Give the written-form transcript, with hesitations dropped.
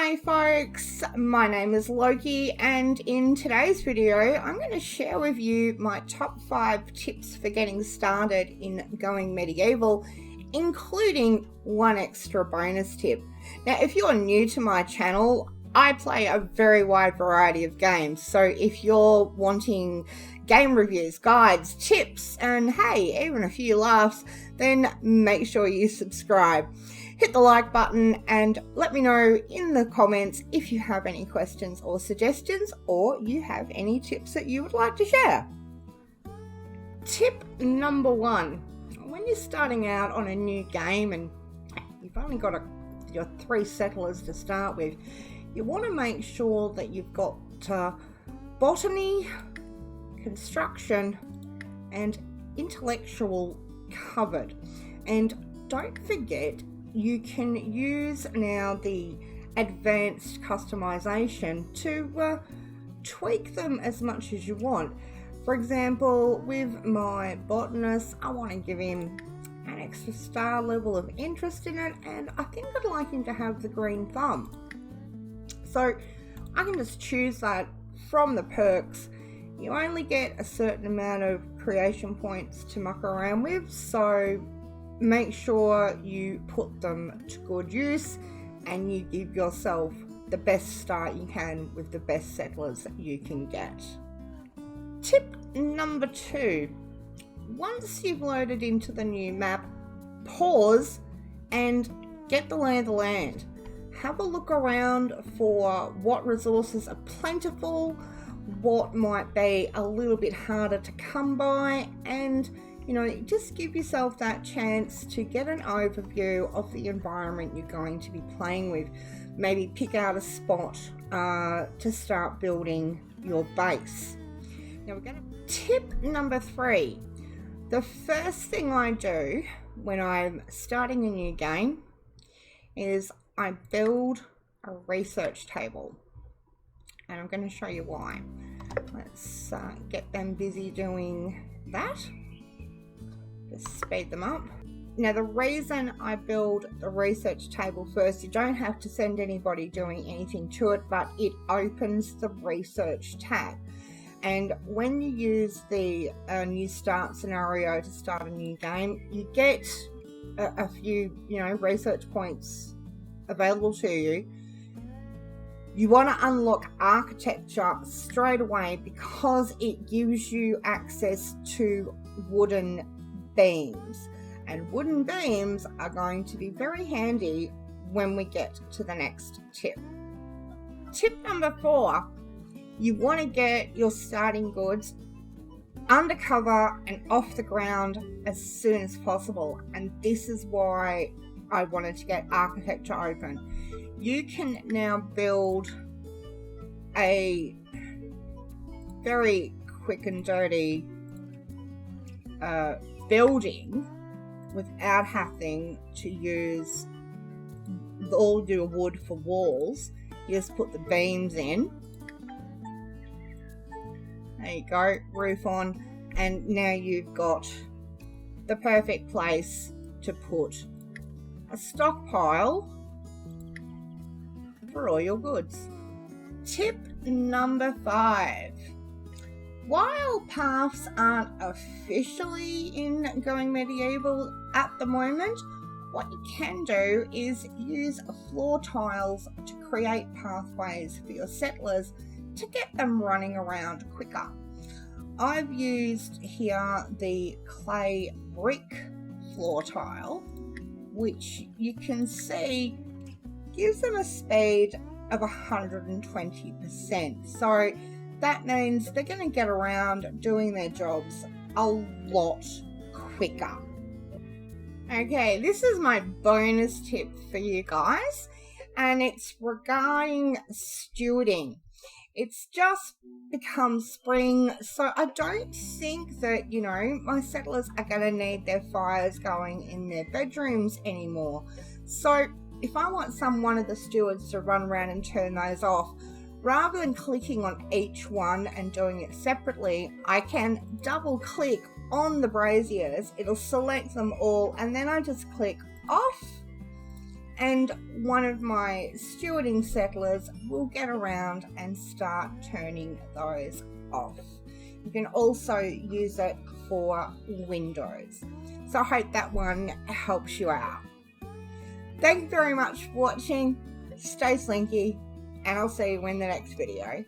Hi folks, my name is Loki, and in today's video I'm going to share with you my top 5 tips for getting started in Going Medieval, including one extra bonus tip. Now if you're new to my channel, I play a very wide variety of games, so if you're wanting game reviews, guides, tips, and hey, even a few laughs, then make sure you subscribe. Hit the like button and let me know in the comments if you have any questions or suggestions, or you have any tips that you would like to share. Tip number 1. When you're starting out on a new game and you've only got your 3 settlers to start with, you want to make sure that you've got botany, construction, and intellectual covered. And don't forget, you can use now the advanced customization to tweak them as much as you want. For example, with my botanist, I want to give him an extra star level of interest in it, and I think I'd like him to have the green thumb. So I can just choose that from the perks. You only get a certain amount of creation points to muck around with, so make sure you put them to good use and you give yourself the best start you can with the best settlers that you can get. Tip number 2. Once you've loaded into the new map, pause and get the lay of the land. Have a look around for what resources are plentiful, what might be a little bit harder to come by, and just give yourself that chance to get an overview of the environment you're going to be playing with. Maybe pick out a spot to start building your base. Now tip number 3. The first thing I do when I'm starting a new game is I build a research table. And I'm going to show you why. Let's get them busy doing that. Just speed them up. Now the reason I build the research table first, you don't have to send anybody doing anything to it, but it opens the research tab. And when you use the new start scenario to start a new game, you get a few research points available to you. You want to unlock architecture straight away because it gives you access to wooden beams, and wooden beams are going to be very handy when we get to the next tip. Tip number 4, you want to get your starting goods undercover and off the ground as soon as possible, and this is why I wanted to get architecture open. You can now build a very quick and dirty building without having to use all your wood for walls. You just put the beams in. There you go, roof on, and now you've got the perfect place to put a stockpile for all your goods. Tip number 5. While paths aren't officially in Going Medieval at the moment, what you can do is use floor tiles to create pathways for your settlers to get them running around quicker. I've used here the clay brick floor tile, which you can see gives them a speed of 120%. So that means they're going to get around doing their jobs a lot quicker. Okay, this is my bonus tip for you guys, and it's regarding stewarding. It's just become spring, so I don't think that, my settlers are going to need their fires going in their bedrooms anymore. So if I want one of the stewards to run around and turn those off, rather than clicking on each one and doing it separately, I can double click on the braziers. It'll select them all, and then I just click off and one of my stewarding settlers will get around and start turning those off. You can also use it for Windows. So I hope that one helps you out. Thank you very much for watching. Stay slinky, and I'll see you in the next video.